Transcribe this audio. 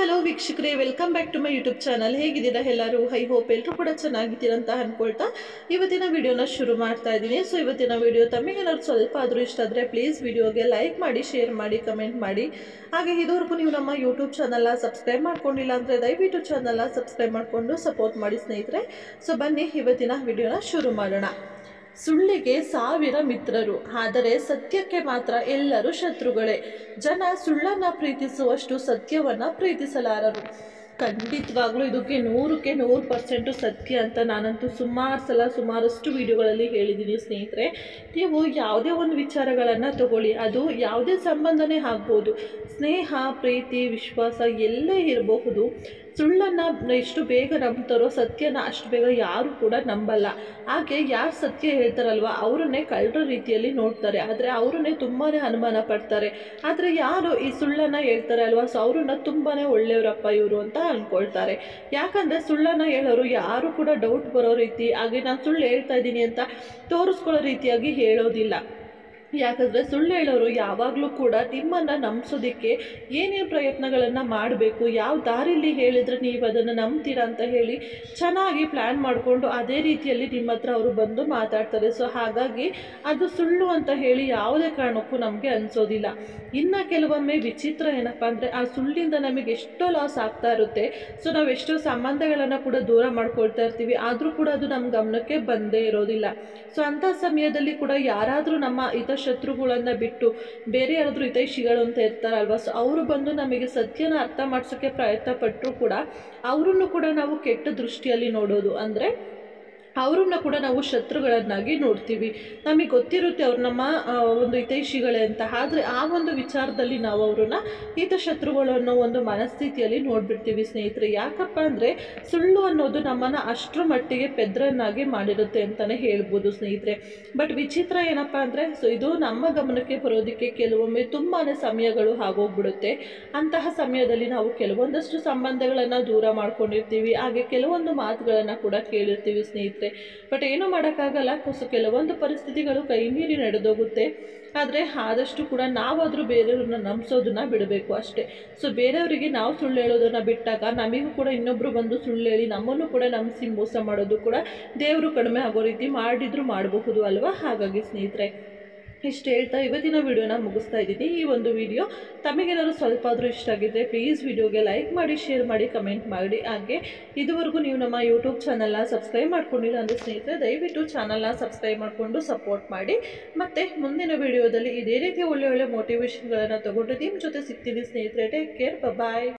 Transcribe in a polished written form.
Hello ವೀಕ್ಷಕರೇ, welcome back to my YouTube channel. ಹೇಗಿದ್ದೀರಾ ಎಲ್ಲರೂ? ಐ ಹೋಪ್ ಎಲ್ಲರೂ ಕೂಡ ಚೆನ್ನಾಗಿದ್ದೀರಾ ಅಂತ ಅಂದ್ಕೊಳ್ತಾ ಇವತ್ತಿನ ವಿಡಿಯೋನ ಶುರು ಮಾಡ್ತಾ ಇದ್ದೀನಿ. ಸೊ ಇವತ್ತಿನ ವಿಡಿಯೋ ತಮಗೇನಾದ್ರು ಸ್ವಲ್ಪ ಆದರೂ ಇಷ್ಟ ಆದರೆ ಪ್ಲೀಸ್ ವಿಡಿಯೋಗೆ ಲೈಕ್ ಮಾಡಿ, ಶೇರ್ ಮಾಡಿ, ಕಮೆಂಟ್ ಮಾಡಿ. ಹಾಗೆ ಇದುವರೆಗೂ ನೀವು ನಮ್ಮ ಯೂಟ್ಯೂಬ್ ಚಾನಲ್ನ ಸಬ್ಸ್ಕ್ರೈಬ್ ಮಾಡ್ಕೊಂಡಿಲ್ಲ ಅಂದರೆ ದಯವಿಟ್ಟು ಚಾನಲ್ನ ಸಬ್ಸ್ಕ್ರೈಬ್ ಮಾಡಿಕೊಂಡು ಸಪೋರ್ಟ್ ಮಾಡಿ ಸ್ನೇಹಿತರೆ. ಸೊ ಬನ್ನಿ ಇವತ್ತಿನ ವಿಡಿಯೋನ ಶುರು ಮಾಡೋಣ. ಸುಳ್ಳಿಗೆ 1000 ಮಿತ್ರರು, ಆದರೆ ಸತ್ಯಕ್ಕೆ ಮಾತ್ರ ಎಲ್ಲರೂ ಶತ್ರುಗಳೇ. ಜನ ಸುಳ್ಳನ್ನು ಪ್ರೀತಿಸುವಷ್ಟು ಸತ್ಯವನ್ನು ಪ್ರೀತಿಸಲಾರರು. ಖಂಡಿತವಾಗ್ಲೂ ಇದಕ್ಕೆ 100ಕ್ಕೆ 100% ಸತ್ಯ ಅಂತ ನಾನಂತೂ ಸುಮಾರಷ್ಟು ವಿಡಿಯೋಗಳಲ್ಲಿ ಹೇಳಿದ್ದೀನಿ ಸ್ನೇಹಿತರೆ. ನೀವು ಯಾವುದೇ ಒಂದು ವಿಚಾರಗಳನ್ನು ತಗೊಳ್ಳಿ, ಅದು ಯಾವುದೇ ಸಂಬಂಧನೇ ಆಗ್ಬೋದು, ಸ್ನೇಹ, ಪ್ರೀತಿ, ವಿಶ್ವಾಸ ಎಲ್ಲೇ ಇರಬಹುದು. ಸುಳ್ಳನ್ನು ಎಷ್ಟು ಬೇಗ ನಂಬ್ತಾರೋ ಸತ್ಯನ ಅಷ್ಟು ಬೇಗ ಯಾರು ಕೂಡ ನಂಬಲ್ಲ. ಹಾಗೆ ಯಾರು ಸತ್ಯ ಹೇಳ್ತಾರಲ್ವ ಅವರನ್ನೇ ಕಳ್ಳರ ರೀತಿಯಲ್ಲಿ ನೋಡ್ತಾರೆ, ಆದರೆ ಅವರನ್ನೇ ತುಂಬಾ ಅನುಮಾನ ಪಡ್ತಾರೆ. ಆದರೆ ಯಾರು ಈ ಸುಳ್ಳನ್ನು ಹೇಳ್ತಾರೆ ಅಲ್ವಾ, ಸೊ ಅವ್ರನ್ನ ತುಂಬಾ ಒಳ್ಳೆಯವರಪ್ಪ ಇವರು ಅಂತ ಅಂದ್ಕೊಳ್ತಾರೆ. ಯಾಕಂದರೆ ಸುಳ್ಳನ್ನು ಹೇಳೋರು ಯಾರು ಕೂಡ ಡೌಟ್ ಬರೋ ರೀತಿ, ಹಾಗೆ ನಾನು ಸುಳ್ಳು ಹೇಳ್ತಾ ಇದ್ದೀನಿ ಅಂತ ತೋರಿಸ್ಕೊಳ್ಳೋ ರೀತಿಯಾಗಿ ಹೇಳೋದಿಲ್ಲ. ಯಾಕಂದರೆ ಸುಳ್ಳು ಹೇಳೋರು ಯಾವಾಗಲೂ ಕೂಡ ನಿಮ್ಮನ್ನು ನಂಬಿಸೋದಕ್ಕೆ ಏನೇನು ಪ್ರಯತ್ನಗಳನ್ನು ಮಾಡಬೇಕು, ಯಾವ ದಾರಿಯಲ್ಲಿ ಹೇಳಿದರೆ ನೀವು ಅದನ್ನು ನಂಬ್ತೀರಾ ಅಂತ ಹೇಳಿ ಚೆನ್ನಾಗಿ ಪ್ಲ್ಯಾನ್ ಮಾಡಿಕೊಂಡು ಅದೇ ರೀತಿಯಲ್ಲಿ ನಿಮ್ಮ ಹತ್ರ ಅವರು ಬಂದು ಮಾತಾಡ್ತಾರೆ. ಸೊ ಹಾಗಾಗಿ ಅದು ಸುಳ್ಳು ಅಂತ ಹೇಳಿ ಯಾವುದೇ ಕಾರಣಕ್ಕೂ ನಮಗೆ ಅನಿಸೋದಿಲ್ಲ. ಇನ್ನು ಕೆಲವೊಮ್ಮೆ ವಿಚಿತ್ರ ಏನಪ್ಪ ಅಂದರೆ ಆ ಸುಳ್ಳಿಂದ ನಮಗೆ ಎಷ್ಟೋ ಲಾಸ್ ಆಗ್ತಾ ಇರುತ್ತೆ. ಸೊ ನಾವು ಎಷ್ಟೋ ಸಂಬಂಧಗಳನ್ನು ಕೂಡ ದೂರ ಮಾಡ್ಕೊಳ್ತಾ ಇರ್ತೀವಿ, ಆದರೂ ಕೂಡ ಅದು ನಮ್ಮ ಗಮನಕ್ಕೆ ಬಂದೇ ಇರೋದಿಲ್ಲ. ಸೊ ಅಂಥ ಸಮಯದಲ್ಲಿ ಕೂಡ ಯಾರಾದರೂ ನಮ್ಮ ಶತ್ರುಗಳನ್ನು ಬಿಟ್ಟು ಬೇರೆ ಯಾರಾದರೂ ಹಿತೈಷಿಗಳು ಅಂತ ಇರ್ತಾರಲ್ವ, ಸೊ ಅವರು ಬಂದು ನಮಗೆ ಸತ್ಯನ ಅರ್ಥ ಮಾಡಿಸೋಕ್ಕೆ ಪ್ರಯತ್ನ ಪಟ್ಟರೂ ಕೂಡ ಅವರನ್ನು ಕೂಡ ನಾವು ಕೆಟ್ಟ ದೃಷ್ಟಿಯಲ್ಲಿ ನೋಡೋದು, ಅಂದರೆ ಅವರನ್ನು ಕೂಡ ನಾವು ಶತ್ರುಗಳನ್ನಾಗಿ ನೋಡ್ತೀವಿ. ನಮಗೆ ಗೊತ್ತಿರುತ್ತೆ ಅವ್ರು ನಮ್ಮ ಒಂದು ಹಿತೈಷಿಗಳೇ ಅಂತ, ಆದರೆ ಆ ಒಂದು ವಿಚಾರದಲ್ಲಿ ನಾವು ಅವ್ರನ್ನ ಹಿತಶತ್ರುಗಳು ಅನ್ನೋ ಒಂದು ಮನಸ್ಥಿತಿಯಲ್ಲಿ ನೋಡಿಬಿಡ್ತೀವಿ ಸ್ನೇಹಿತರೆ. ಯಾಕಪ್ಪ ಅಂದರೆ ಸುಳ್ಳು ಅನ್ನೋದು ನಮ್ಮನ್ನು ಅಷ್ಟರ ಮಟ್ಟಿಗೆ ಪೆದ್ರನ್ನಾಗಿ ಮಾಡಿರುತ್ತೆ ಅಂತಲೇ ಹೇಳ್ಬೋದು ಸ್ನೇಹಿತರೆ. ಬಟ್ ವಿಚಿತ್ರ ಏನಪ್ಪ ಅಂದರೆ ಸೊ ಇದು ನಮ್ಮ ಗಮನಕ್ಕೆ ಬರೋದಕ್ಕೆ ಕೆಲವೊಮ್ಮೆ ತುಂಬಾ ಸಮಯಗಳು ಆಗೋಗ್ಬಿಡುತ್ತೆ. ಅಂತಹ ಸಮಯದಲ್ಲಿ ನಾವು ಕೆಲವೊಂದಷ್ಟು ಸಂಬಂಧಗಳನ್ನು ದೂರ ಮಾಡ್ಕೊಂಡಿರ್ತೀವಿ, ಹಾಗೆ ಕೆಲವೊಂದು ಮಾತುಗಳನ್ನು ಕೂಡ ಕೇಳಿರ್ತೀವಿ ಸ್ನೇಹಿತರೆ. ಬಟ್ ಏನೂ ಮಾಡೋಕ್ಕಾಗಲ್ಲ. ಕೆಲವೊಂದು ಪರಿಸ್ಥಿತಿಗಳು ಕೈ ಮೀರಿ ನಡೆದೋಗುತ್ತೆ. ಆದರೆ ಆದಷ್ಟು ಕೂಡ ನಾವಾದರೂ ಬೇರೆಯವ್ರನ್ನ ನಂಬಿಸೋದನ್ನ ಬಿಡಬೇಕು ಅಷ್ಟೇ. ಸೊ ಬೇರೆಯವರಿಗೆ ನಾವು ಸುಳ್ಳು ಹೇಳೋದನ್ನು ಬಿಟ್ಟಾಗ ನಮಗೂ ಕೂಡ ಇನ್ನೊಬ್ಬರು ಬಂದು ಸುಳ್ಳು ಹೇಳಿ ನಮ್ಮನ್ನು ಕೂಡ ನಂಬಿಸಿ ಮೋಸ ಮಾಡೋದು ಕೂಡ ದೇವರು ಕಡಿಮೆ ಆಗೋ ರೀತಿ ಮಾಡಿದರೂ ಮಾಡಬಹುದು ಅಲ್ವಾ. ಹಾಗಾಗಿ ಸ್ನೇಹಿತರೆ ಇಷ್ಟು ಹೇಳ್ತಾ ಇವತ್ತಿನ ವಿಡಿಯೋನ ಮುಗಿಸ್ತಾ ಇದ್ದೀನಿ. ಈ ಒಂದು ವಿಡಿಯೋ ತಮಗೇನಾದ್ರು ಸ್ವಲ್ಪ ಆದರೂ ಇಷ್ಟ ಆಗಿದ್ದರೆ ಪ್ಲೀಸ್ ವಿಡಿಯೋಗೆ ಲೈಕ್ ಮಾಡಿ, ಶೇರ್ ಮಾಡಿ, ಕಮೆಂಟ್ ಮಾಡಿ. ಹಾಗೆ ಇದುವರೆಗೂ ನೀವು ನಮ್ಮ ಯೂಟ್ಯೂಬ್ ಚಾನಲ್ನ ಸಬ್ಸ್ಕ್ರೈಬ್ ಮಾಡ್ಕೊಂಡಿಲ್ಲ ಅಂದರೆ ಸ್ನೇಹಿತರೆ ದಯವಿಟ್ಟು ಚಾನಲ್ನ ಸಬ್ಸ್ಕ್ರೈಬ್ ಮಾಡಿಕೊಂಡು ಸಪೋರ್ಟ್ ಮಾಡಿ. ಮತ್ತು ಮುಂದಿನ ವಿಡಿಯೋದಲ್ಲಿ ಇದೇ ರೀತಿ ಒಳ್ಳೆ ಮೋಟಿವೇಶನ್ಗಳನ್ನು ತೊಗೊಂಡು ನಿಮ್ಮ ಜೊತೆ ಸಿಗ್ತೀನಿ ಸ್ನೇಹಿತರೆ. ಟೇಕ್ ಕೇರ್, ಬಾಯ್.